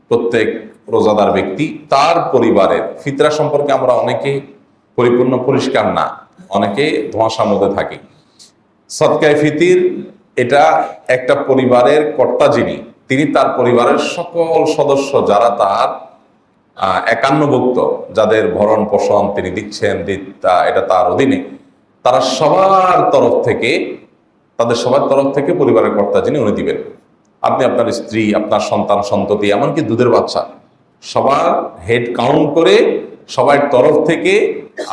প্রত্যেক রোজাদার ব্যক্তি তার পরিবারের ফিতরা সম্পর্কে আমরা অনেকে পরিপূর্ণ পরিষ্কার না, অনেকে ধোঁয়াশার মধ্যে থাকি। সদকায়ে ফিতির এটা একটা পরিবারের কর্তা যিনি, তিনি তার পরিবারের সকল সদস্য যারা তার একান্নভুক্ত, যাদের ভরণ পোষণ তিনি দিচ্ছেন, এটা তার অধীনে, তারা সবার তরফ থেকে, তাদের সবার তরফ থেকে পরিবারের কর্তা যিনি উনি দিবেন। আপনি আপনার স্ত্রী, আপনার সন্তান সন্ততি, এমনকি দুধের বাচ্চা, সবার হেড কাউন্ট করে সবার তরফ থেকে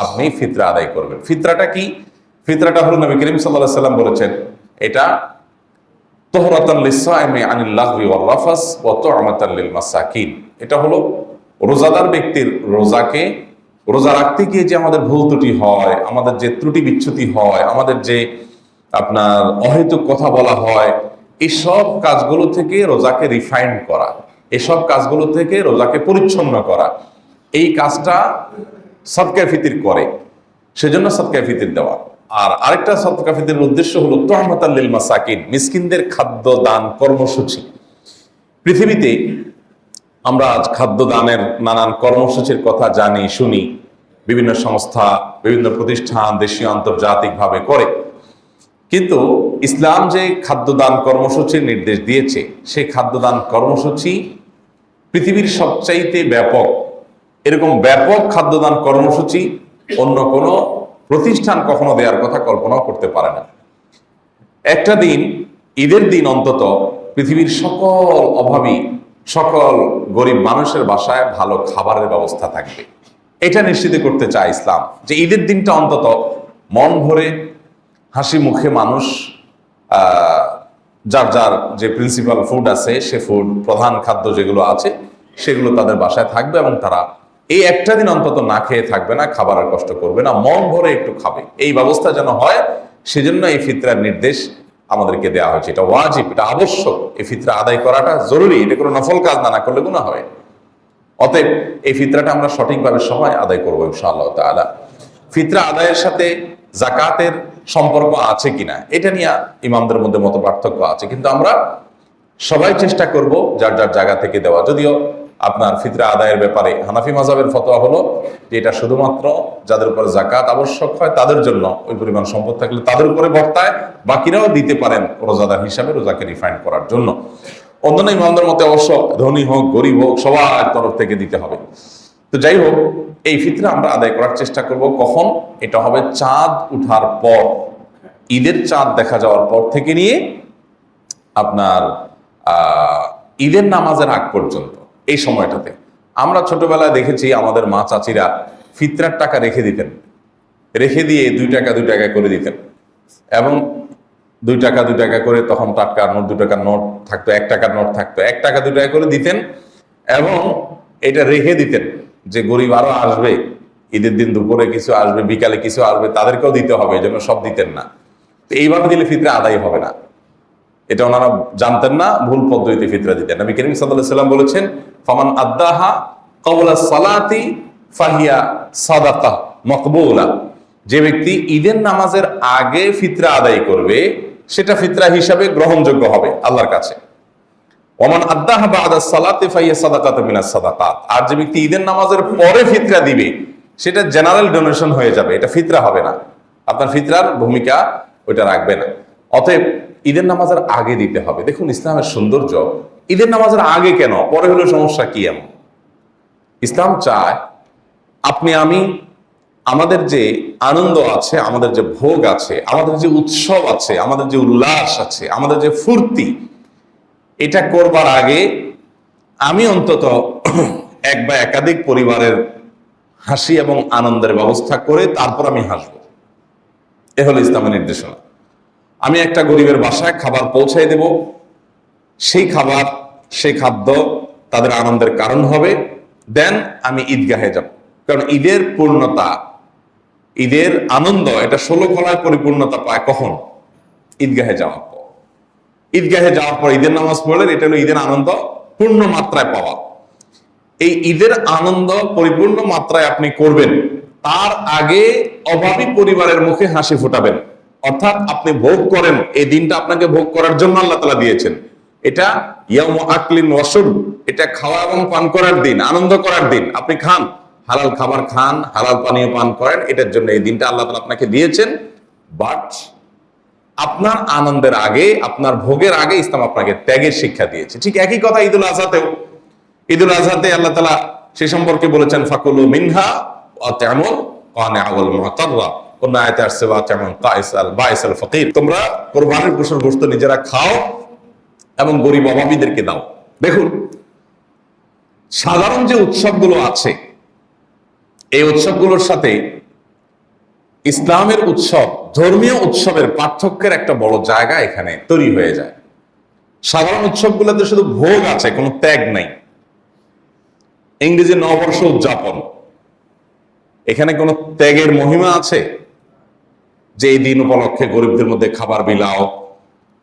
আপনি ফিতরা আদায় করবেন। ফিতরাটা কি? ফিতরাটা হলো নবী করিম সাল্লাল্লাহু আলাইহি ওয়াসাল্লাম বলেছেন, এটা তুহরাতান লিস-সাইমি আনিল লাগবি ওয়ার রাফাস ওয়া তু'মাতান লিল মাসাকিন। এটা হলো রোজাদার ব্যক্তির রোজা রাখতে গিয়ে যে আমাদের ভুল ত্রুটি হয়, আমাদের যে ত্রুটি বিচ্যুতি হয়, আমাদের যে আপনার অহেতুক কথা বলা হয়, এসব কাজগুলো থেকে রোজাকে রিফাইন করা, এসব কাজগুলো থেকে রোজাকে পরিচ্ছন্ন করা, এই কাজটা সদকায়ে ফিতির করে, সেজন্য সদকায়ে ফিতির দেওয়া। আর আরেকটা সদকায়ে ফিতিরের উদ্দেশ্য হলো তুহমাতাল লিল মাসাকিন, মিসকিনদের খাদ্য দান কর্মসূচি। পৃথিবীতে আমরা আজ খাদ্য দানের নানান কর্মসূচির কথা জানি, শুনি, বিভিন্ন সংস্থা, বিভিন্ন প্রতিষ্ঠান দেশীয় আন্তর্জাতিকভাবে করে। কিন্তু ইসলাম যে খাদ্যদান কর্মসূচির নির্দেশ দিয়েছে, সেই খাদ্যদান কর্মসূচি পৃথিবীর সবচাইতে ব্যাপক। এরকম ব্যাপক খাদ্যদান কর্মসূচি অন্য কোনো প্রতিষ্ঠান কখনো দেওয়ার কথা কল্পনাও করতে পারে না। একটা দিন, ঈদের দিন অন্তত, পৃথিবীর সকল অভাবী, সকল গরিব মানুষের বাসায় ভালো খাবারের ব্যবস্থা থাকবে, এটা নিশ্চিত করতে চায় ইসলাম। যে ঈদের দিনটা অন্তত মন ভরে হাসি মুখে মানুষ যার যার যে প্রিন্সিপাল ফুড আছে, সে ফুড, প্রধান খাদ্য যেগুলো আছে, সেগুলো তাদের বাসায় থাকবে এবং তারা এই একটা দিন অন্তত না খেয়ে থাকবে না, খাবারের কষ্ট করবে না, মন ভরে একটু খাবে। এই ব্যবস্থা যেন হয়, সেজন্য এই ফিতরার নির্দেশ আমাদেরকে দেওয়া হয়েছে। এটা ওয়াজিব, এটা আবশ্যক, এই ফিতরা আদায় করাটা জরুরি, এটা কোনো নফল কাজ না, করলে গুনাহ হবে। অতএব এই ফিতরাটা আমরা সঠিকভাবে সবাই আদায় করবো ইনশাআল্লাহ তাআলা। ফিতরা আদায়ের সাথে যাকাতের সম্পর্ক আছে কিনা, এটা নিয়ে ইমামদের মধ্যে মত পার্থক্য আছে, কিন্তু আমরা সবাই চেষ্টা করব যার যার জায়গা থেকে দেওয়া। যদিও আপনার ফিতরা আদায়ের ব্যাপারে হানাফি মাযহাবের ফতোয়া হলো যে এটা শুধুমাত্র যাদের উপরে যাকাত আবশ্যক হয় তাদের জন্য, ওই পরিমাণ সম্পদ থাকলে তাদের উপরে বর্তায়, বাকিরাও দিতে পারেন রোজাদার হিসাবে রোজাকে রিফাইন করার জন্য। অন্যান্য ইমামদের মতে অবশ্য ধনী হোক গরিব হোক সবার তরফ থেকে দিতে হবে। তো যাই হোক, এই ফিতরা আমরা আদায় করার চেষ্টা করব কখন? এটা হবে চাঁদ উঠার পর, ঈদের চাঁদ দেখা যাওয়ার পর থেকে নিয়ে আপনার ঈদের নামাজের আগ পর্যন্ত, এই সময়টাতে। আমরা ছোটবেলায় দেখেছি আমাদের মা চাচিরা ফিতরার টাকা রেখে দিতেন, রেখে দিয়ে 2 টাকা 2 টাকা করে দিতেন, এবং 2 টাকা 2 টাকা করে, তখন টাটকা নোট, 2 টাকার নোট থাকতো, 1 টাকার নোট থাকতো, 1 টাকা 2 টাকা করে দিতেন এবং এটা রেখে দিতেন যে গরিব আরো আসবে, ঈদের দিন দুপুরে কিছু আসবে, বিকালে কিছু আসবে, তাদেরকেও দিতে হবে, এই জন্য সব দিতেন না। তো এইভাবে দিলে ফিতরা আদায় হবে না, এটা ওনারা জানতেন না, ভুল পদ্ধতিতে ফিতরা দিতেন। নবী করিম সাল্লাল্লাহু আলাইহি ওয়াসাল্লাম বলেছেন, ফামান আদ্দাহা ক্বাবলা সালাতি ফাহিয়া সাদাকা মাকবুলা। যে ব্যক্তি ঈদের নামাজের আগে ফিতরা আদায় করবে, সেটা ফিতরা হিসাবে গ্রহণযোগ্য হবে আল্লাহর কাছে। ওমান আদ্দাহা বা'দা সালাতি ফাহিয়া সাদাকাতুম মিনাস সাদাকাত। আর যে ব্যক্তি ঈদের নামাজের পরে ফিতরা দিবে, সেটা জেনারেল ডোনেশন হয়ে যাবে, এটা ফিতরা হবে না, আপনার ফিতরার ভূমিকা ওইটা রাখবে না। অতএব ঈদের নামাজের আগে দিতে হবে। দেখুন ইসলামের সৌন্দর্য, ঈদের নামাজের আগে কেন, পরে হলে সমস্যা কি? এমন ইসলাম চায় আপনি আমি, আমাদের যে আনন্দ আছে, আমাদের যে ভোগ আছে, আমাদের যে উৎসব আছে, আমাদের যে উল্লাস আছে, আমাদের যে ফুর্তি, এটা করবার আগে আমি অন্তত এক বা একাধিক পরিবারের হাসি এবং আনন্দের ব্যবস্থা করে তারপর আমি হাসবো। এ হলো ইসলামের নির্দেশনা। আমি একটা গরিবের বাসায় খাবার পৌঁছাই দেব, সেই খাবার, সেই খাদ্য তাদের আনন্দের কারণ হবে, দেন আমি ঈদগাহে যাব। কারণ ঈদের পূর্ণতা, ঈদের আনন্দ, এটা 16 কলায় পরিপূর্ণতা পায় কখন? ঈদগাহে যাওয়ার পর। ঈদগাহে যাওয়ার পর ঈদের নামাজ পড়লে এটা হলো ঈদের আনন্দ পূর্ণ মাত্রায় পাওয়া। এই ঈদের আনন্দ পরিপূর্ণ মাত্রায় আপনি করবেন, তার আগে অভাবী পরিবারের মুখে হাসি ফোটাবেন। অর্থাৎ আপনি ভোগ করেন, এই দিনটা আপনাকে ভোগ করার জন্য আল্লাহ তাআলা দিয়েছেন, এটা ইয়াউমু আকলিন ওয়া শুরব, এটা খাওয়া এবং পান করার দিন, আনন্দ করার দিন। আপনি খান, হালাল খাবার খান, হালাল পানীয় পান করেন, এটার জন্য এই দিনটা আল্লাহ তাআলা আপনাকে দিয়েছেন। বাট আপনার আনন্দের আগে, আপনার ভোগের আগে ইসলাম আপনাকে ত্যাগের শিক্ষা দিয়েছে। ঠিক একই কথা ঈদুল আজহাতেও। ঈদুল আজহাতে আল্লাহ তাআলা সে সম্পর্কে বলেছেন ফাকুলু মিনহা ওয়া তা'মুল কানিআ ওয়াল মুতাররা, কোন আয়াতে আসছে ওয়া তা'মুল কাইসাল বাইসাল ফাকির, তোমরা কুরবানির পশুর গোশত নিজেরা খাও এবং গরিব অভাবীদেরকে দাও। দেখুন, সাধারণ যে উৎসবগুলো আছে এই উৎসবগুলোর সাথে ইসলামের উৎসব, ধর্মীয় উৎসবের পার্থক্যের একটা বড় জায়গা এখানে তৈরি হয়ে যায়। সাধারণ উৎসবগুলোতে শুধু ভোগ আছে, কোনো ত্যাগ নাই। ইংরেজি নববর্ষ উদযাপন, এখানে কোনো ত্যাগের মহিমা আছে যে এই দিন উপলক্ষে গরিবদের মধ্যে খাবার বিলাও,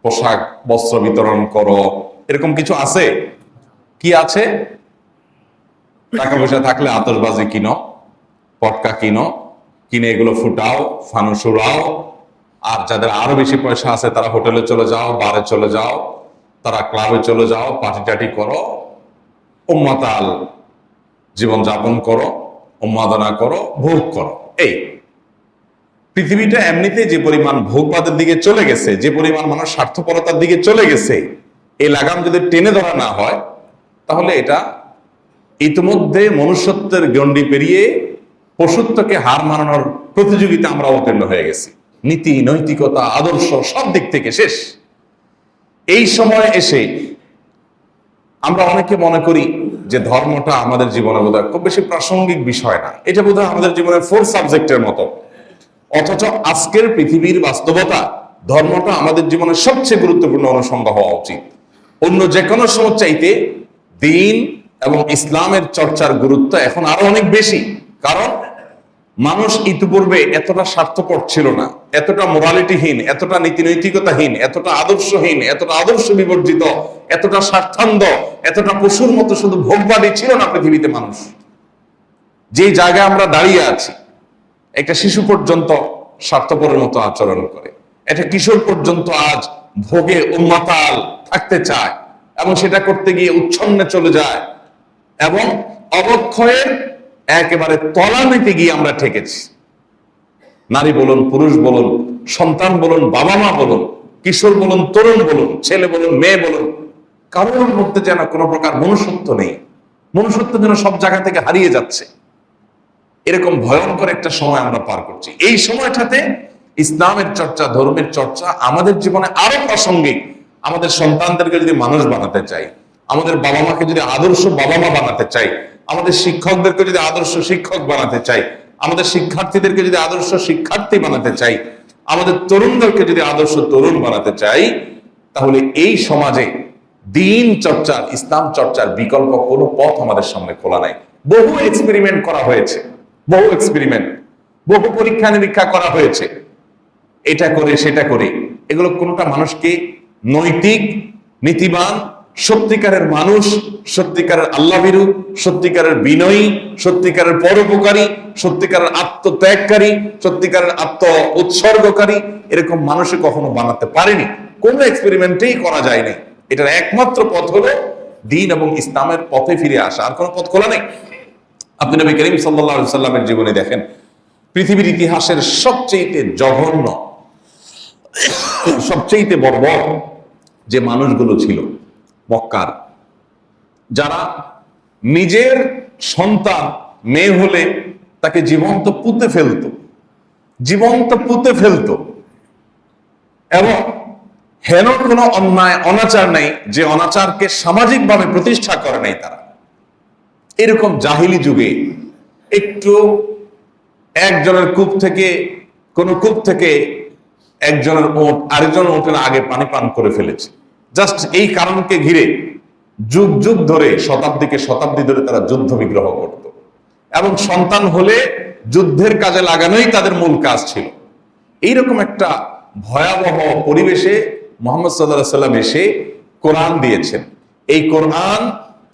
পোশাক বস্ত্র বিতরণ করো, এরকম কিছু আছে? কি আছে? টাকা পয়সা থাকলে আতশবাজি কিনো, পটকা কিনো, কিনে এগুলো ফুটাও, ফানুস উড়াও। আর যাদের আরো বেশি পয়সা আছে তারা হোটেলে চলে যাও, বারে চলে যাও, তারা ক্লাবে চলে যাও, পার্টি টাটি করো, উম্মাতাল জীবন যাপন করো, উন্মাদনা করো, ভোগ করো। এই পৃথিবীটা এমনিতে যে পরিমাণ ভোগবাদের দিকে চলে গেছে, যে পরিমাণ মানুষ স্বার্থপরতার দিকে চলে গেছে, এই লাগাম যদি টেনে ধরা না হয় তাহলে এটা ইতিমধ্যে মনুষ্যত্বের গণ্ডি পেরিয়ে পশুত্বকে হার মানানোর প্রতিযোগিতা আমরা অবতীর্ণ হয়ে গেছি। নীতি, নৈতিকতা, আদর্শ সব দিক থেকে শেষ। এই সময় এসে আমরা অনেকে মনে করি যে ধর্মটা আমাদের জীবনে বোধহয় খুব বেশি প্রাসঙ্গিক বিষয় না, এটা বোধহয় আমাদের জীবনের 4 সাবজেক্টের মতো। অথচ আজকের পৃথিবীর বাস্তবতা, ধর্মটা আমাদের জীবনের সবচেয়ে গুরুত্বপূর্ণ অনুষঙ্গ হওয়া উচিত। অন্য যে কোনো সময় চাইতে দ্বীন এবং ইসলামের চর্চার গুরুত্ব এখন আরো অনেক বেশি। কারণ মানুষ ইতিপূর্বে এতটা স্বার্থপর ছিল না, এতটা মোরালিটিহীন, এতটা নীতি নৈতিকতাহীন, এতটা আদর্শহীন, এতটা আদর্শ বিবর্জিত, এতটা স্বার্থান্ধ, এতটা পশুর মতো শুধু ভোগবাদী ছিল না পৃথিবীতে মানুষ। যে জায়গায় আমরা দাঁড়িয়ে আছি, একটা শিশু পর্যন্ত স্বার্থপরের মতো আচরণ করে, একটা কিশোর পর্যন্ত আজ ভোগে উন্মাতাল থাকতে চায় এবং সেটা করতে গিয়ে উচ্ছন্নে চলে যায় এবং অবক্ষয়ের একেবারে তলানিতে গিয়ে আমরা ঠেকেছি। নারী বলুন, পুরুষ বলুন, সন্তান বলুন, বাবা মা বলুন, কিশোর বলুন, তরুণ বলুন, ছেলে বলুন, মেয়ে বলুন, কারোর মধ্যে যেন কোনো প্রকার মনুষ্যত্ব নেই। মনুষ্যত্ব যেন সব জায়গা থেকে হারিয়ে যাচ্ছে। এরকম ভয়ঙ্কর একটা সময় আমরা পার করছি। এই সময়টাতে ইসলামের চর্চা, ধর্মের চর্চা আমাদের জীবনে আরো প্রাসঙ্গিক। আমাদের সন্তানদেরকে যদি মানুষ বানাতে চাই, আমাদের বাবা মাকে যদি আদর্শ বাবা মা বানাতে চাই, আমাদের শিক্ষকদেরকে যদি আদর্শ শিক্ষক বানাতে চাই, আমাদের শিক্ষার্থীদেরকে যদি আদর্শ শিক্ষার্থী বানাতে চাই, আমাদের তরুণদেরকে যদি আদর্শ তরুণ বানাতে চাই, তাহলে এই সমাজে দ্বীন চর্চার, ইসলাম চর্চার বিকল্প কোনো পথ আমাদের সামনে খোলা নাই। বহু এক্সপেরিমেন্ট করা হয়েছে, বহু এক্সপেরিমেন্ট, বহু পরীক্ষা নিরীক্ষা করা হয়েছে, এটা করে সেটা করে। এগুলো কোনোটা মানুষকে নৈতিক, নীতিবান, সত্যিকারের মানুষ, সত্যিকারের আল্লাহভীরু, সত্যিকারের বিনয়ী, সত্যিকারের পরোপকারী, সত্যিকারের আত্মত্যাগকারী, সত্যিকারের আত্ম উৎসর্গকারী এরকম মানুষে কখনো বানাতে পারেনি। কোন এক্সপেরিমেন্টেই করা যায়নি। এটার একমাত্র পথ হলো দ্বীন এবং ইসলামের পথে ফিরে আসা, আর কোনো পথ খোলা নেই। আপনি নবী করিম সাল্লাল্লাহু আলাইহি সাল্লামের জীবনে দেখেন, পৃথিবীর ইতিহাসের সবচেয়ে জঘন্য, সবচেয়ে বর্বর যে মানুষগুলো ছিল মক্কার, যারা নিজের সন্তান মেয়ে হলে তাকে জীবন্ত পুঁতে ফেলতো, জীবন্ত পুঁতে ফেলতো, এবং হেন কোনো অন্যায় অনাচার নেই যে অনাচারকে সামাজিকভাবে প্রতিষ্ঠা করে নাই তারা। এরকম জাহিলি যুগে একটু একজনের কূপ থেকে, কোন কূপ থেকে একজনের ওট আরেকজনের ওটের আগে পানি পান করে ফেলেছে। জাস্ট এই কারণকে ঘিরে যুগ যুগ ধরে, শতাব্দীকে শতাব্দী ধরে তারা যুদ্ধ বিগ্রহ করত, এবং সন্তান হলে যুদ্ধের কাজে লাগানোই তাদের মূল কাজ ছিল। এইরকম একটা ভয়াবহ পরিবেশে মুহাম্মদ সাল্লাল্লাহু আলাইহি ওয়াসাল্লাম এসে কোরআন দিয়েছেন। এই কোরআন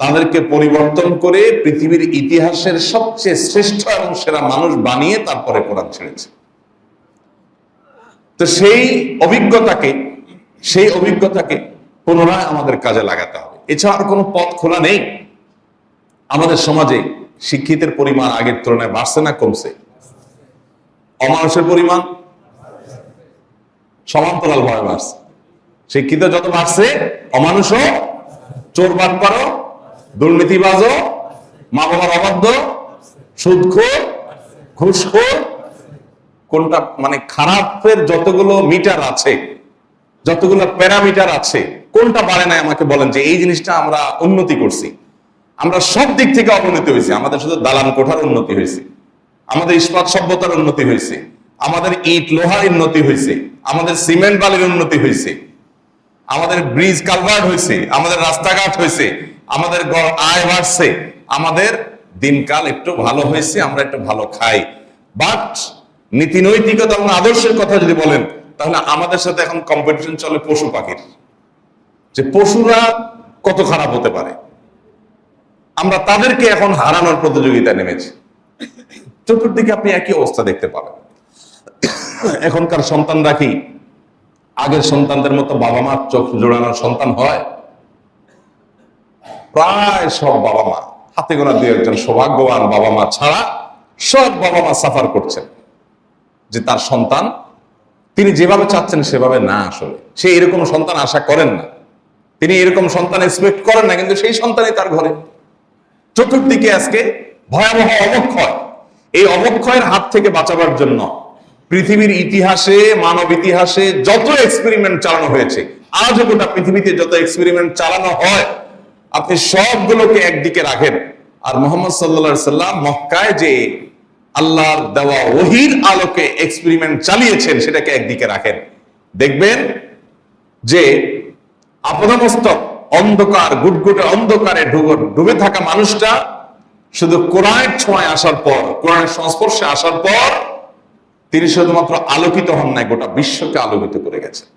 তাদেরকে পরিবর্তন করে পৃথিবীর ইতিহাসের সবচেয়ে শ্রেষ্ঠ এবং সেরা মানুষ বানিয়ে তারপরে কোরআন ছেড়েছে। তো সেই অভিজ্ঞতাকে পুনরায় আমাদের কাজে লাগাতে হবে। এছাড়া আর কোনো পথ খোলা নেই। আমাদের সমাজে শিক্ষিতের পরিমাণ আগের তুলনায় বাড়ছে না কমছে? অমানুষের পরিমাণ সমান্তরাল ভাবে বাড়ছে। শিক্ষিত যত বাড়ছে, অমানুষও, চোর বাটপারও, দুর্নীতিবাজও, মা বাবার অবাধ্য, সুদখোর, ঘুষখোর, কোনটা মানে খারাপের যতগুলো মিটার আছে, যতগুলো প্যারামিটার আছে, কোনটা বাড়ে নাই আমাকে বলেন যে এই জিনিসটা আমরা উন্নতি করছি। আমরা সব দিক থেকে অবনতি হয়েছে। আমাদের শুধু দালান কোঠার উন্নতি হয়েছে, আমাদের ইস্পাত সভ্যতার উন্নতি হয়েছে, আমাদের ইট লোহার উন্নতি হয়েছে, আমাদের সিমেন্ট বালির উন্নতি হয়েছে, আমাদের ব্রিজ কালভার্ট হয়েছে, আমাদের রাস্তাঘাট হয়েছে, আমাদের আয় বাড়ছে, আমাদের দিনকাল একটু ভালো হয়েছে, আমরা একটু ভালো খাই। বাট নীতি নৈতিকতা এবং আদর্শের কথা যদি বলেন, তাহলে আমাদের সাথে এখন কম্পিটিশন চলে পশু পাখির, যে পশুরা কত খারাপ হতে পারে। আমরা তাদেরকে এখন হারানোর প্রতিযোগিতা নেমেছি। চতুর্দিকে আপনি একই অবস্থা দেখতে পাবেন। এখনকার সন্তানরা কি আগের সন্তানদের মতো বাবা মার চোখ জোড়ানোর সন্তান হয়? প্রায় সব বাবা মা, হাতে গোনা দুই একজন সৌভাগ্যবান বাবা মা ছাড়া সব বাবা মা সাফার করছেন যে তার সন্তান তিনি যেভাবে চাচ্ছেন সেভাবে না, আসলে সে এরকম সন্তান আশা করেন না, তিনি এরকম সন্তান এক্সপেক্ট করেন না, কিন্তু সেই সন্তানই তার ঘরে। চতুর্দিকে আজকে ভয়াবহ অবক্ষয়। এই অবক্ষয়ের হাত থেকে বাঁচাবার জন্য পৃথিবীর ইতিহাসে, মানব ইতিহাসে যত এক্সপেরিমেন্ট চালানো হয়েছে, আজও গোটা পৃথিবীতে যত এক্সপেরিমেন্ট চালানো হয়, আপনি সবগুলোকে একদিকে রাখেন আর মুহাম্মদ সাল্লাল্লাহু আলাইহি সাল্লাম মক্কায় যে আল্লাহর দেওয়া ওহীর আলোকে এক্সপেরিমেন্ট চালিয়েছেন সেটাকে একদিকে রাখেন, দেখবেন যে আপদমস্তক অন্ধকার, গুটগুটে অন্ধকারে ডুবে থাকা মানুষটা শুধু কোরআনের ছোঁয়ায় আসার পর, কোরআনের সংস্পর্শে আসার পর তিনি শুধুমাত্র আলোকিত হন নাই, গোটা বিশ্বকে আলোকিত করে গেছেন।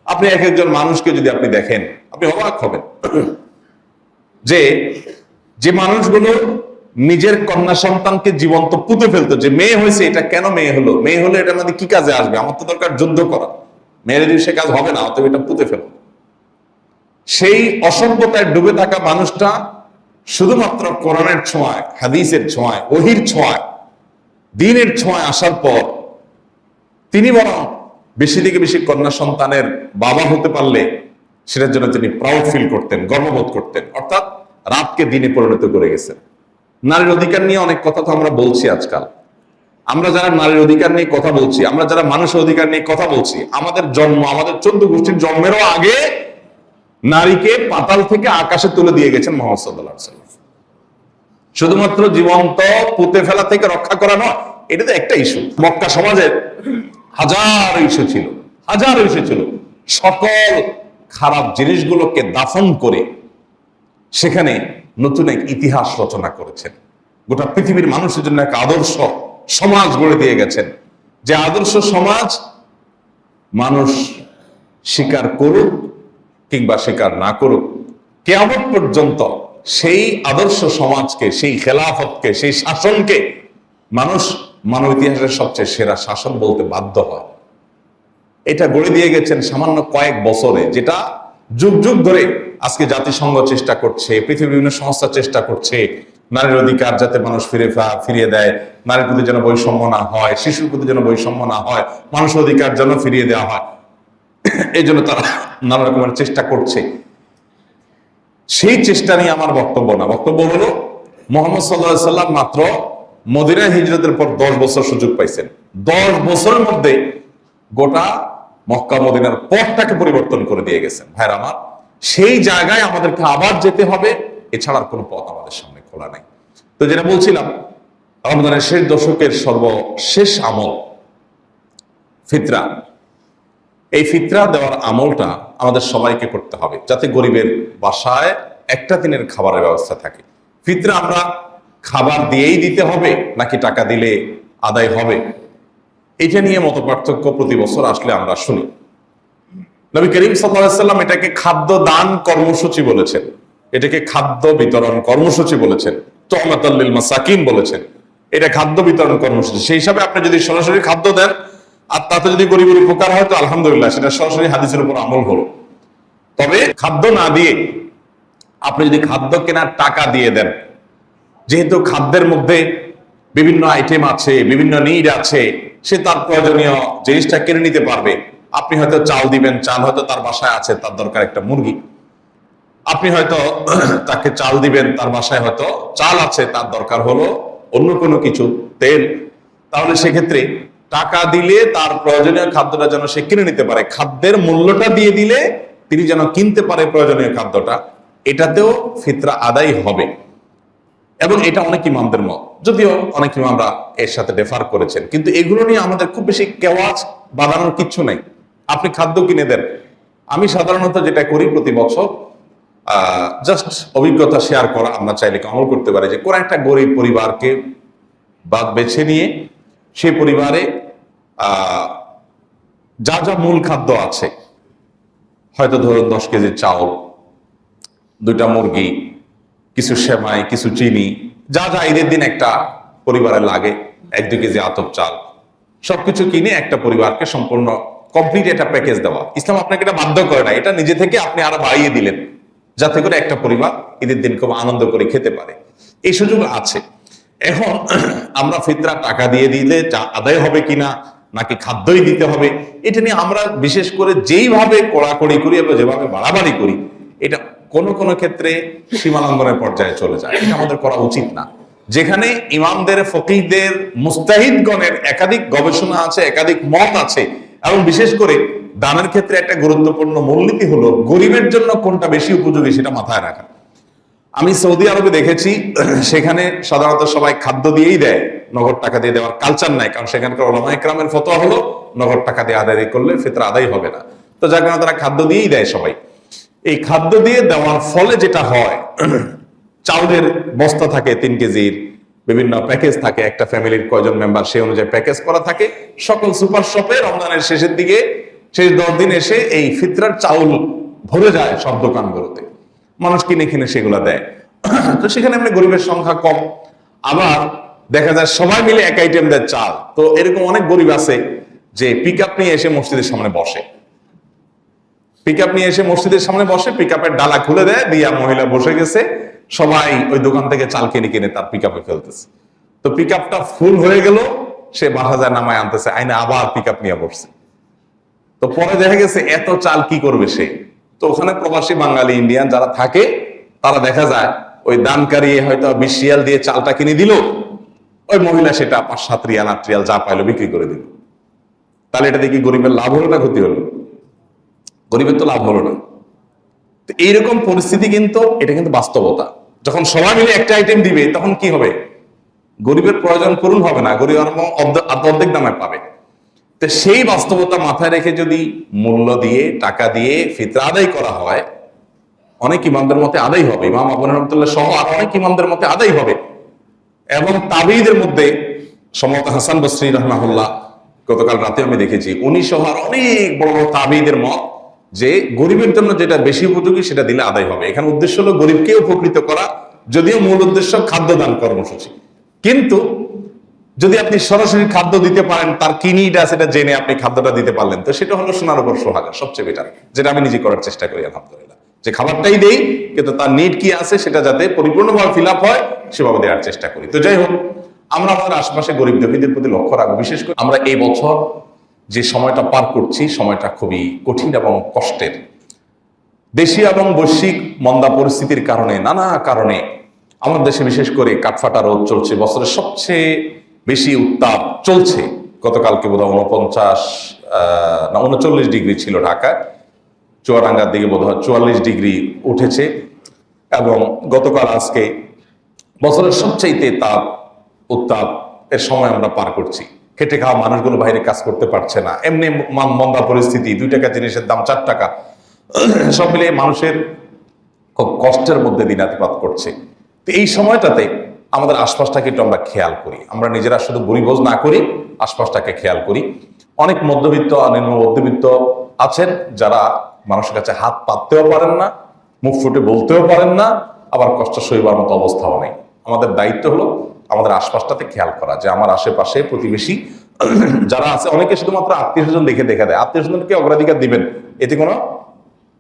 আপনি এক একজন মানুষকে যদি আপনি দেখেন, আপনি অবাক হবেন যে যে মানুষগুলো নিজের কন্যা সন্তানকে জীবন্ত পুঁতে ফেলতো, যে মেয়ে হয়েছে এটা কেন মেয়ে হলো, মেয়ে হলে এটা মানে কি কাজে আসবে, আমার তো দরকার যুদ্ধ করা, মেয়ের দিয়ে সে কাজ হবে না, অতএব এটা পুঁতে ফেলো। সেই অসভ্যতায় ডুবে থাকা মানুষটা শুধুমাত্র কোরআনের ছোঁয়ায়, হাদিসের ছোঁয়ায়, ওহীর ছোঁয়ায়, দ্বীনের ছোঁয়ায় আসার পর তিনি বরং বেশি থেকে বেশি কন্যা সন্তানের বাবা হতে পারলে সেটার জন্য তিনি প্রাউড ফিল করতেন, গর্ববোধ করতেন। অর্থাৎ রাতকে দিনে পরিণত করে গেছেন। নারীর অধিকার নিয়ে অনেক কথা তো আমরা বলছি আজকাল। আমরা যারা নারীর অধিকার নিয়ে কথা বলছি, আমরা যারা মানুষের অধিকার নিয়ে কথা বলছি, আমাদের জন্ম, আমাদের 14 গোষ্ঠীর জন্মেরও আগে নারীকে পাতাল থেকে আকাশে তুলে দিয়ে গেছেন মুহাম্মদ সাল্লাল্লাহু আলাইহি ওয়াসাল্লাম। শুধুমাত্র জীবন্ত পুঁতে ফেলা থেকে রক্ষা করা নয়, এটা তো একটা ইস্যু। মক্কা সমাজের হাজার ইস্যু ছিল, হাজার ইস্যু ছিল। সকল খারাপ জিনিসগুলোকে দাফন করে সেখানে নতুন এক ইতিহাস রচনা করেছেন। গোটা পৃথিবীর মানুষের জন্য এক আদর্শ সমাজ গড়ে দিয়ে গেছেন, যে আদর্শ সমাজ মানুষ স্বীকার করুক কিংবা স্বীকার না করুক, কিয়ামত পর্যন্ত সেই আদর্শ সমাজকে, সেই খেলাফতকে, সেই শাসনকে মানুষ মানব ইতিহাসের সবচেয়ে সেরা শাসন বলতে বাধ্য হয়। এটা গড়ে দিয়ে গেছেন সামান্য কয়েক বছরে, যেটা যুগ যুগ ধরে আজকে জাতিসংঘ চেষ্টা করছে, পৃথিবীর বিভিন্ন সংস্থা চেষ্টা করছে নারীর অধিকার যাতে মানুষ ফিরিয়ে দেয়, নারীর প্রতি যেন বৈষম্য না হয়, শিশুর প্রতি যেন বৈষম্য না হয়, মানুষের অধিকার যেন ফিরিয়ে দেওয়া হয়। এই জন্য তারা নানা রকমের চেষ্টা করছে। সেই চেষ্টা নিয়ে আমার বক্তব্য না, বক্তব্য হলো মুহাম্মদ সাল্লাল্লাহু আলাইহি সাল্লাম মাত্র মদিনা হিজরতের পর 10 বছর সুযোগ পাইছেন। 10 বছরের মধ্যে গোটা মক্কা মদিনার পথটাকে পরিবর্তন করে দিয়ে গেছেন। ভাইরা আমার, সেই জায়গায় আমাদেরকে আবার যেতে হবে, এছাড়ার কোনো পথ আমাদের সামনে খোলা নাই। তো যেটা বলছিলাম, রমজানের শেষ দশকের সর্বশেষ আমল ফিতরা। এই ফিতরা দেওয়ার আমলটা আমাদের সবাইকে করতে হবে, যাতে গরিবের বাসায় একটা দিনের খাবারের ব্যবস্থা থাকে। ফিতরা আমরা খাবার দিয়েই দিতে হবে নাকি টাকা দিলে আদায় হবে, এটা নিয়ে মত পার্থক্য প্রতি বছর আসলে আমরা শুনি। নবী করিম সাল্লাল্লাহু আলাইহি সাল্লাম এটাকে খাদ্য দান কর্মসূচি বলেছেন, এটাকে খাদ্য বিতরণ কর্মসূচি বলেছেন, তু'মাতাল লিল মাসাকিন বলেছেন। এটা খাদ্য বিতরণ কর্মসূচি। সেই হিসাবে আপনি যদি সরাসরি খাদ্য দেন আর তাতে যদি গরিবের উপকার হয় তো আলহামদুলিল্লাহ, সেটা সরাসরি হাদিসের উপর আমল হলো। তবে খাদ্য না দিয়ে আপনি যদি খাদ্য কেনার টাকা দিয়ে দেন, যেহেতু খাদ্যের মধ্যে বিভিন্ন আইটেম আছে, বিভিন্ন নিড আছে, সে তার প্রয়োজনীয় জিনিসটা কিনে নিতে পারবে। আপনি হয়তো চাল দিবেন, চাল হয়তো তার বাসায় আছে, তার দরকার একটা মুরগি। আপনি হয়তো তাকে চাল দিবেন, তার বাসায় হয়তো চাল আছে, তার দরকার হলো অন্য কোনো কিছু, তেল। তাহলে সেক্ষেত্রে টাকা দিলে তার প্রয়োজনীয় খাদ্যটা যেন সে কিনে নিতে পারে, খাদ্যের মূল্যটা দিয়ে দিলে তিনি যেন কিনতে পারে প্রয়োজনীয় খাদ্যটা, এটাতেও ফিতরা আদায় হবে। এবং এটা অনেক ইমামদের মত, যদিও অনেক ইমামরা এর সাথে রেফার করেছেন, কিন্তু এগুলো নিয়ে আমাদের খুব বেশি কেওয়াজ বাঁধানোর কিচ্ছু নেই। আপনি খাদ্য কিনে দেন। আমি সাধারণত যেটা করি প্রতি বছর, জাস্ট অভিজ্ঞতা শেয়ার করা, আমরা চাইলে আমল করতে পারি, যে কোন একটা গরিব পরিবারকে বাদ বেছে নিয়ে সেই পরিবারে যা যা মূল খাদ্য আছে, হয়তো ধরুন 10 কেজি চাউল, 2টা মুরগি, কিছু সেমাই, কিছু চিনি, যা যা ঈদের দিন একটা পরিবারে লাগে, 1-2 কেজি আতপ চাল, সবকিছু কিনে একটা পরিবারকে সম্পূর্ণ কমপ্লিট একটা প্যাকেজ দেওয়া। ইসলাম আপনাকে এটা বাধ্য করে না, এটা নিজে থেকে আপনি আরো বাড়িয়ে দিলেন, যাতে করে একটা পরিবার ঈদের দিন খুব আনন্দ করে খেতে পারে। এই সুযোগ আছে। এখন আমরা ফিতরা টাকা দিয়ে দিলে আদায় হবে কিনা, নাকি খাদ্যই দিতে হবে, এটা নিয়ে আমরা বিশেষ করে যেইভাবে কড়াকড়ি করি এবং যেভাবে বাড়াবাড়ি করি, এটা কোন কোন ক্ষেত্রে সীমালঙ্ঘনের পর্যায়ে চলে যায়। এটা আমাদের করা উচিত না। যেখানে ইমামদের, ফকিহদের, মুস্তাহিদগণের একাধিক গবেষণা আছে, একাধিক মত আছে, এবং বিশেষ করে দানের ক্ষেত্রে একটা গুরুত্বপূর্ণ মূলনীতি হলো গরিবের জন্য কোনটা বেশি উপযোগী সেটা মাথায় রাখা। আমি সৌদি আরবে দেখেছি, সেখানে সাধারণত সবাই খাদ্য দিয়েই দেয়, নগদ টাকা দিয়ে দেওয়ার কালচার নাই, কারণ সেখানকার উলামা ইকরামের ফতোয়া হলো নগদ টাকা দিয়ে আদায় করলে ফিতরা আদায় হবে না। তো যার কারণে তারা খাদ্য দিয়েই দেয় সবাই। এই খাদ্য দিয়ে দেওয়ার ফলে যেটা হয়, চাউলের বস্তা থাকে 3 কেজির, বিভিন্ন প্যাকেজ থাকে, একটা ফ্যামিলির কয়জন মেম্বার সেই অনুযায়ী প্যাকেজ করা থাকে। সকল সুপার শপে রমজানের শেষের দিকে, শেষ 10 দিন এসে এই ফিতরার চাউল ভরে যায় সব দোকানগুলোতে, মানুষ কিনে কিনে সেগুলো দেয়। তো সেখানে এমনি গরিবের সংখ্যা কম, আবার দেখা যায় সবাই মিলে এক আইটেম দেয় চাল। তো এরকম অনেক গরিব আছে যে পিক আপ নিয়ে এসে মসজিদের সামনে বসে, পিক আপ নিয়ে এসে মসজিদের সামনে বসে, পিক আপের ডালা খুলে দেয়, দিয়া মহিলা বসে গেছে, সবাই ওই দোকান থেকে চাল কিনে কিনে তার পিক আপে ফেলতেছে। তো পিক আপটা ফুল হয়ে গেল, সে 12,000 নামায় আনতেছে, আইনে আবার পিক আপ নিয়ে বসছে। তো পরে দেখা গেছে এত চাল কি করবে সে। তো ওখানে প্রবাসী বাঙালি, ইন্ডিয়ান যারা থাকে, তারা দেখা যায় ওই দানকারী হয়তো 20 রিয়াল দিয়ে চালটা কিনে দিল, ওই মহিলা সেটা 5-7 রিয়াল 8 রিয়াল যা পাইলো বিক্রি করে দিল। তাহলে এটা দেখি গরিবের লাভ হলো না ক্ষতি হলো? গরিবের তো লাভ হলো না। তো এইরকম পরিস্থিতি কিন্তু, এটা কিন্তু বাস্তবতা। যখন সবাই মিলে একটা আইটেম দিবে, তখন কি হবে? গরিবের প্রয়োজন পূরণ হবে না, গরিব অর্ধেক দামে পাবে। তো সেই বাস্তবতা মাথায় রেখে যদি মূল্য দিয়ে, টাকা দিয়ে ফিতরা আদায় করা হয়, অনেক ইমামদের মতে আদায় হবে, ইমাম আবু রহমতুল্লাহ সহ আর অনেক ইমামদের মতে আদায় হবে। এবং তাবিঈদের মধ্যে সম্ভবত হাসান বসরি রাহমাহুল্লাহ, গতকাল রাতে আমি দেখেছি, উনি সহ আর অনেক বড় বড় তাবিঈদের মত যে গরিবের জন্য যেটা বেশি উপযোগী সেটা দিলে আদায় হবে। এখানে উদ্দেশ্য হলো গরিবকে উপকৃত করা, যদিও মূল উদ্দেশ্য খাদ্যদান কর্মসূচি। কিন্তু যদি আপনি সরাসরি খাদ্য দিতে পারেন, তার কি নিড আছে সেটা জেনে আপনি খাদ্যটা দিতে পারলেন, তো সেটা হলো সোনার উপর সোহাগা, সবচেয়ে বেটার। যেটা আমি নিজে করার চেষ্টা করি আলহামদুলিল্লাহ, যে খাবারটাই দেই, কিন্তু তার নিড কি আছে সেটা যাতে পরিপূর্ণভাবে ফিল আপ হয় সেভাবে দেওয়ার চেষ্টা করি। তো যাই হোক, আমরা আমাদের আশপাশে গরিব দুঃখীদের প্রতি লক্ষ্য রাখবো। বিশেষ করে আমরা এই বছর যে সময়টা পার করছি, সময়টা খুবই কঠিন এবং কষ্টের। দেশীয় এবং বৈশ্বিক মন্দা পরিস্থিতির কারণে, নানা কারণে আমাদের দেশে বিশেষ করে কাঠফাটা রোদ চলছে, বছরের সবচেয়ে বেশি উত্তাপ চলছে। গতকালকে বোধহয় 39 ডিগ্রি ছিল ঢাকায়, চুয়াডাঙ্গার দিকে বোধহয় 44 ডিগ্রি উঠেছে। এবং গতকাল আজকে বছরের সবচাইতে উত্তাপ এর সময় আমরা পার করছি। খেটে খাওয়া মানুষগুলো বাইরে কাজ করতে পারছে না, এমনি মন্দা পরিস্থিতি, 2 টাকা জিনিসের দাম 4 টাকা, সব মিলিয়ে মানুষের খুব কষ্টের মধ্যে দিনাতিপাত করছে। তো এই সময়টাতে আমাদের আশপাশটাকে একটু আমরা খেয়াল করি, আমরা নিজেরা শুধু বরিভোজ না করি, আশপাশটাকে খেয়াল করি। অনেক মধ্যবিত্ত, নিম্ন মধ্যবিত্ত আছেন যারা মানুষের কাছে হাত পাততেও পারেন না, মুখ ফুটে বলতেও পারেন না, আবার কষ্ট সইবার মতো অবস্থাও নেই। আমাদের দায়িত্ব হলো আমাদের আশপাশটাতে খেয়াল করা, যে আমার আশেপাশে প্রতিবেশী যারা আছে, অনেকে শুধুমাত্র আত্মীয় স্বজন দেখে দেখা দেয়, আত্মীয় স্বজনকে অগ্রাধিকার দিবেন, এতে কোনো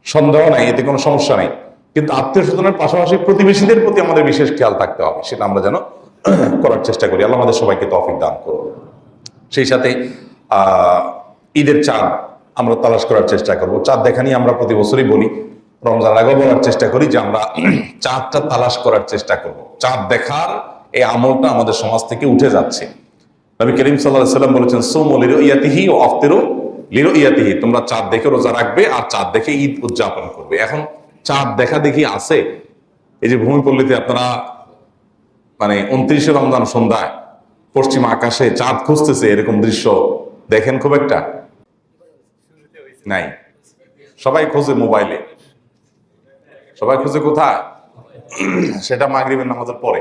সন্দেহ নাই, এতে কোনো সমস্যা নেই। কিন্তু আত্মীয় স্বজনের পাশাপাশি প্রতিবেশীদের প্রতি আমাদের বিশেষ খেয়াল থাকতে হবে, সেটা আমরা যেন করার চেষ্টা করি। আল্লাহ আমাদের সবাইকে তৌফিক দান করুন। সেই সাথে ঈদের চাঁদ আমরা তালাশ করার চেষ্টা করব। চাঁদ দেখা নিয়ে আমরা প্রতি বছরই বলি, রমজান আগেও বলার চেষ্টা করি যে আমরা চাঁদটা তালাশ করার চেষ্টা করব। চাঁদ দেখার এই আমলটা আমাদের সমাজ থেকে উঠে যাচ্ছে। নবী করিম সাল্লাল্লাহু আলাইহি সাল্লাম বলেছেন, সুমু লিরুইয়াতিহি ওয়া আফতিরু লিরুইয়াতিহি, তোমরা চাঁদ দেখে রোজা রাখবে আর চাঁদ দেখে ঈদ উদযাপন করবে। এখন চাঁদ দেখা দেখি আছে, এই যে ভূমিপল্লীতে আপনারা মানে 29শে রমজান সন্ধ্যায় পশ্চিম আকাশে চাঁদ খুঁজতেছে, এরকম দৃশ্য দেখেন খুব একটা নাই। সবাই খোঁজে মোবাইলে, সবাই খুঁজে কোথায়, সেটা মাগরিবের নামাজের পরে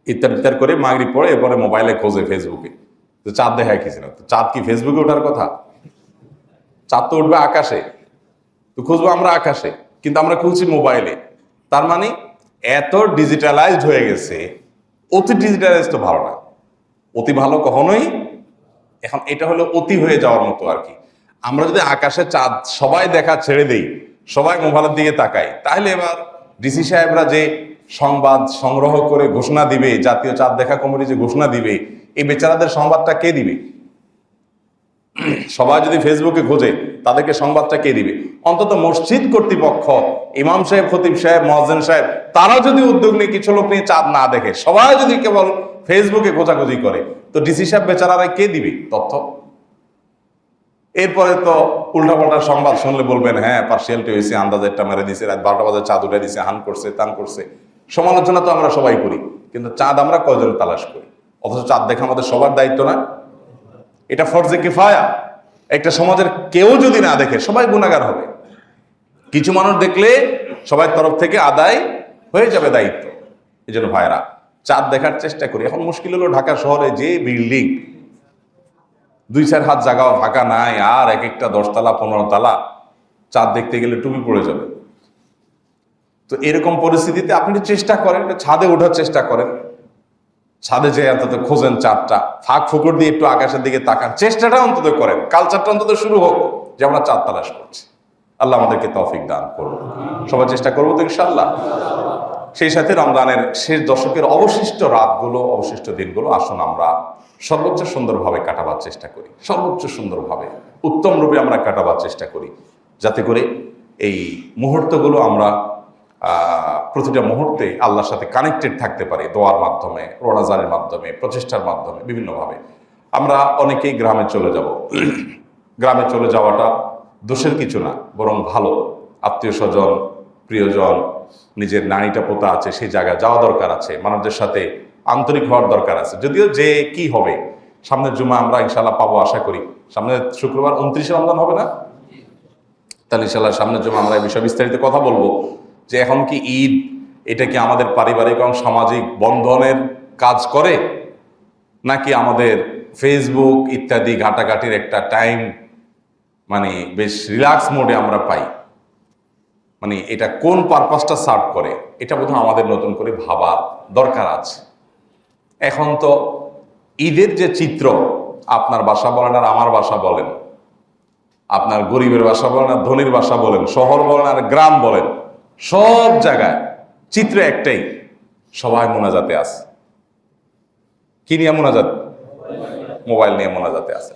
ইত্যাদি করে মাগরিব পড়ে, এরপরে মোবাইলে খোঁজে ফেসবুকে চাঁদ দেখা কি ছিল। চাঁদ কি ফেসবুকে ওঠার কথা? চাঁদ তো উঠবে আকাশে, তো খুঁজবো আমরা আকাশে, কিন্তু আমরা খুঁজছি মোবাইলে। তার মানে এত ডিজিটালাইজড হয়ে গেছে। অতি ডিজিটালাইজ তো ভালো না, অতি ভালো কখনোই। এখন এটা হলো অতি হয়ে যাওয়ার মতো আর কি। আমরা যদি আকাশে চাঁদ সবাই দেখা ছেড়ে দেই, সবাই মোবাইলের দিকে তাকাই, তাহলে এবার ডিসি সাহেবরা যে সংবাদ সংগ্রহ করে ঘোষণা দিবে, জাতীয় চাঁদ দেখা কমিটি যে ঘোষণা দিবে, এই বেচারাদের সংবাদটা কে দিবে? সবাই যদি ফেসবুকে খোঁজে, তাদেরকে সংবাদটা কে দিবে? অন্তত মসজিদ কর্তৃপক্ষ, ইমাম সাহেব, খতিব সাহেব, মুয়াজ্জিন সাহেব, তারা যদি উদ্যোগ নিয়ে কিছু লোক নিয়ে চাঁদ না দেখে, সবাই যদি কেবল ফেসবুকে খোঁজাখুঁজি করে, তো ডিসি সাহেব বেচারারা কে দিবে তথ্য? এরপরে তো উল্টাপাল্টা সংবাদ শুনলে বলবেন, হ্যাঁ পার্সিয়ালিটি হয়েছে, আন্দাজেরটা মেরে দিছে, রাত 12টা বাজে চাঁদ উঠে দিছে, হান করছে, তান করছে। সমালোচনা তো আমরা সবাই করি, কিন্তু চাঁদ আমরা কয়জন তালাশ করি? অথচ চাঁদ দেখা আমাদের সবার দায়িত্ব না? এটা ফরজে কিফায়া। একটা সমাজের কেউ যদি না দেখে, সবাই গুনাহগার হবে। কিছু মানুষ দেখলে সবার তরফ থেকে আদায় হয়ে যাবে দায়িত্ব। এই জন্য ভাইরা, চাঁদ দেখার চেষ্টা করি। এখন মুশকিল হলো ঢাকা শহরে যে বিল্ডিং, 2-4 হাত জায়গাও ফাঁকা নাই, আর এক একটা 10 তালা 15 তালা, চাঁদ দেখতে গেলে টুপি পড়ে যাবে। তো এরকম পরিস্থিতিতে আপনি চেষ্টা করেন, ছাদে ওঠার চেষ্টা করেন, ছাদে যে অন্তত খোঁজেন চাঁদটা, ফাঁক ফুকুর দিয়ে একটু আকাশের দিকে তাকান, চেষ্টাটা অন্তত করেন, কালচারটা অন্তত শুরু হোক যে আমরা চাঁদ তালাশ করছি। আল্লাহ আমাদেরকে তৌফিক দান করুন। সবাই চেষ্টা করবো তো ইনশাআল্লাহ। সেই সাথে রমজানের শেষ দশকের অবশিষ্ট রাতগুলো, অবশিষ্ট দিনগুলো আসুন আমরা সর্বোচ্চ সুন্দরভাবে কাটাবার চেষ্টা করি, সর্বোচ্চ সুন্দরভাবে উত্তম রূপে আমরা কাটাবার চেষ্টা করি, যাতে করে এই মুহূর্তগুলো আমরা প্রতিটা মুহূর্তে আল্লাহর সাথে কানেক্টেড থাকতে পারি, দোয়ার মাধ্যমে, রোজার মাধ্যমে, প্রচেষ্টার মাধ্যমে, বিভিন্নভাবে। আমরা অনেকেই গ্রামে চলে যাব। গ্রামে চলে যাওয়াটা দোষের কিছু না, বরং ভালো। আত্মীয় স্বজন, প্রিয়জন, নিজের নারীটা পোতা আছে, সেই জায়গায় যাওয়া দরকার আছে, মানুষদের সাথে আন্তরিক হওয়ার দরকার আছে। যদিও যে কি হবে, সামনের জুমা আমরা ইনশাল্লাহ পাবো আশা করি। সামনের শুক্রবার 29শে রমজান হবে না? তাহলে ইনশাল্লাহ সামনের জুমা আমরা এই বিষয়ে বিস্তারিত কথা বলবো যে এখন কি ঈদ, এটা কি আমাদের পারিবারিক এবং সামাজিক বন্ধনের কাজ করে, নাকি আমাদের ফেসবুক ইত্যাদি ঘাটাঘাটির একটা টাইম মানে বেশ রিল্যাক্স মোডে আমরা পাই। মানে এটা কোন পারপাসটা সার্ভ করে, এটা বোধহয় আমাদের নতুন করে ভাবার দরকার আছে। এখন তো ঈদের যে চিত্র, আপনার বাসা বলেন আর আমার বাসা বলেন, আপনার গরিবের বাসা বলেন আর ধনীর বাসা বলেন, শহর বলেন আর গ্রাম বলেন, সব জায়গায় চিত্র একটাই, সবাই মোনাজাতে আছে। কি নিয়ে মোনাজাত? মোবাইল নিয়ে মোনাজাতে আছে।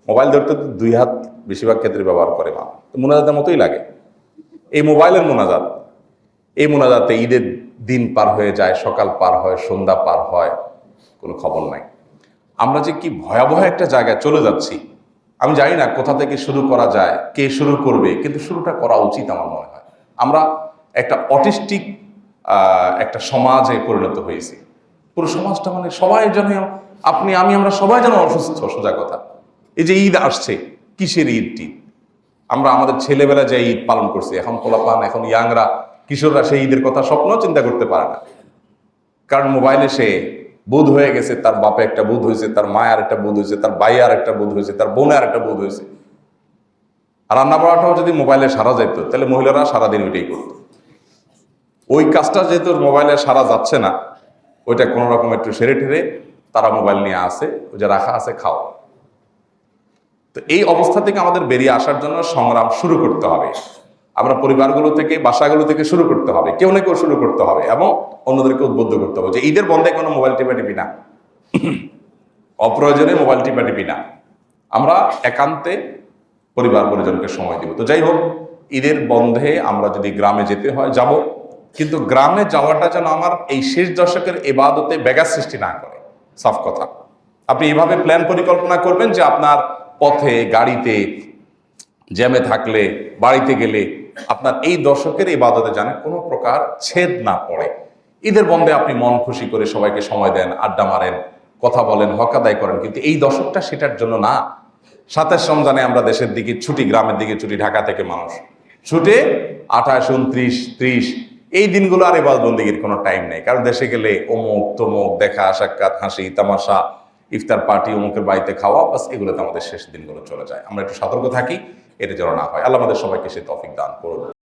মোবাইল ধরতে 2 হাত বেশিরভাগ ক্ষেত্রে ব্যবহার করে মা, তো মোনাজাতের মতোই লাগে। এই মোবাইলের মোনাজাত, এই মোনাজাতে ঈদের দিন পার হয়ে যায়, সকাল পার হয়, সন্ধ্যা পার হয়, কোনো খবর নাই। আমরা যে কি ভয়াবহ একটা জায়গায় চলে যাচ্ছি, আমি জানি না কোথা থেকে শুরু করা যায়, কে শুরু করবে, কিন্তু শুরুটা করা উচিত আমার মনে হয়। আমরা একটা অটিস্টিক একটা সমাজে পরিণত হয়েছি। পুরো সমাজটা মানে সবাই যেন, আপনি আমি আমরা সবাই যেন অসুস্থ। সোজা কথা, এই যে ঈদ আসছে, কিসের ঈদটি? আমরা আমাদের ছেলেবেলা যে ঈদ পালন করছি, এখন পোলাপান, এখন ইয়াংরা, কিশোররা সেই ঈদের কথা স্বপ্ন চিন্তা করতে পারে না। কারণ মোবাইলে সে বুধ হয়ে গেছে, তার বাপে একটা বুধ হয়েছে, তার মায়ের একটা বুধ হয়েছে, তার ভাইয়ার একটা বুধ হয়েছে, তার বোনের একটা বুধ হয়েছে। আর রান্না বাড়াটাও যদি মোবাইলে সারা যেত, তাহলে মহিলারা সারাদিন ওইটাই করতো। ওই কাজটা যেহেতু মোবাইলে সারা যাচ্ছে না, ওইটা কোনো রকম একটু সেরে ঠেরে তারা মোবাইল নিয়ে আসে, ওই যে রাখা আছে খাও। তো এই অবস্থা থেকে আমাদের বেরিয়ে আসার জন্য সংগ্রাম শুরু করতে হবে। আমরা পরিবারগুলো থেকে, বাসাগুলো থেকে শুরু করতে হবে, কেউ না কেউ শুরু করতে হবে এবং অন্যদেরকে উদ্বুদ্ধ করতে হবে যে ঈদের বন্ধে কোনো মোবাইল টিপি না, অপ্রয়োজনে মোবাইল টিপি না, আমরা একান্তে পরিবার পরিজনকে সময় দিব। তো যাই হোক, ঈদের বন্ধে আমরা যদি গ্রামে যেতে হয় যাব, কিন্তু গ্রামে যাওয়াটা যেন আমার এই শেষ দশকের ইবাদতে ব্যাঘাত সৃষ্টি না করে। সাফ কথা, আপনি এইভাবে প্ল্যান পরিকল্পনা করবেন যে আপনার পথে, গাড়িতে, জ্যামে থাকলে, বাড়িতে গেলে আপনার এই দশকের ইবাদতে যেন কোনো প্রকার ছেদ না পড়ে। ঈদের বন্ধে আপনি মন খুশি করে সবাইকে সময় দেন, আড্ডা মারেন, কথা বলেন, হক আদায় করেন, কিন্তু এই দশকটা সেটার জন্য না। 27 রমজানে আমরা দেশের দিকে ছুটি, গ্রামের দিকে ছুটি, ঢাকা থেকে মানুষ ছুটে 28, 29, 30 এই দিনগুলো আর ইবাদত বন্দেগীর কোনো টাইম নেই, কারণ দেশে গেলে অমুক তমুক দেখা সাক্ষাৎ, হাসি তামাশা, ইফতার পার্টি, অমুকের বাড়িতে খাওয়া, বাস এগুলোতে আমাদের শেষ দিনগুলো চলে যায়। আমরা একটু সতর্ক থাকি, এটা যেন না হয়। আল্লাহ আমাদের সবাইকে সে তৌফিক দান করুন।